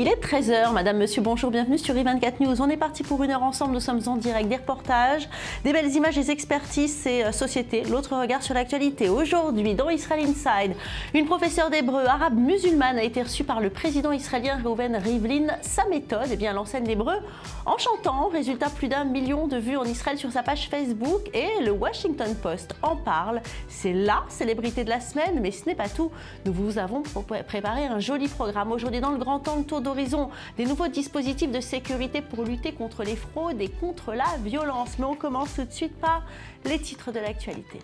Il est 13 h, madame, monsieur, bonjour, bienvenue sur I24 News. On est parti pour une heure ensemble, nous sommes en direct, des reportages, des belles images, des expertises et sociétés. L'autre regard sur l'actualité. Aujourd'hui, dans Israel Inside, une professeure d'hébreu arabe musulmane a été reçue par le président israélien Reuven Rivlin. Sa méthode, elle enseigne l'hébreu en chantant. Résultat, plus d'1 million de vues en Israël sur sa page Facebook et le Washington Post en parle. C'est la célébrité de la semaine, mais ce n'est pas tout. Nous vous avons préparé un joli programme. Aujourd'hui, dans le grand temps, le tour d'horizon des nouveaux dispositifs de sécurité pour lutter contre les fraudes et contre la violence. Mais on commence tout de suite par les titres de l'actualité.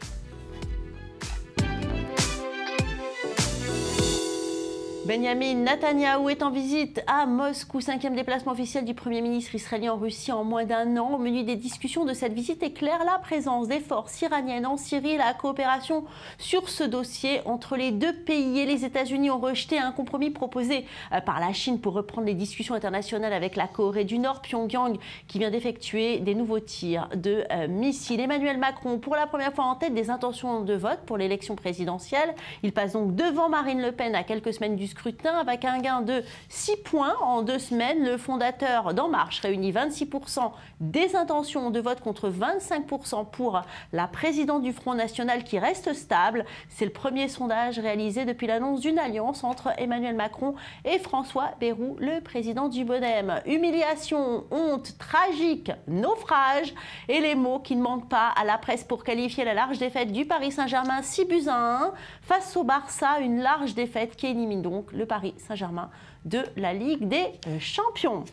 Benjamin Netanyahou est en visite à Moscou, 5e déplacement officiel du Premier ministre israélien en Russie en moins d'1 an. Au menu des discussions de cette visite éclaire la présence des forces iraniennes en Syrie et la coopération sur ce dossier entre les deux pays. Et les États-Unis ont rejeté un compromis proposé par la Chine pour reprendre les discussions internationales avec la Corée du Nord, Pyongyang, qui vient d'effectuer des nouveaux tirs de missiles. Emmanuel Macron, pour la première fois en tête des intentions de vote pour l'élection présidentielle. Il passe donc devant Marine Le Pen à quelques semaines du scrutin avec un gain de 6 points en 2 semaines. Le fondateur d'En Marche réunit 26% des intentions de vote contre 25% pour la présidente du Front National qui reste stable. C'est le premier sondage réalisé depuis l'annonce d'une alliance entre Emmanuel Macron et François Bayrou, le président du Modem. Humiliation, honte, tragique, naufrage et les mots qui ne manquent pas à la presse pour qualifier la large défaite du Paris Saint-Germain 6-1 face au Barça. Une large défaite qui élimine donc le Paris Saint-Germain de la Ligue des Champions.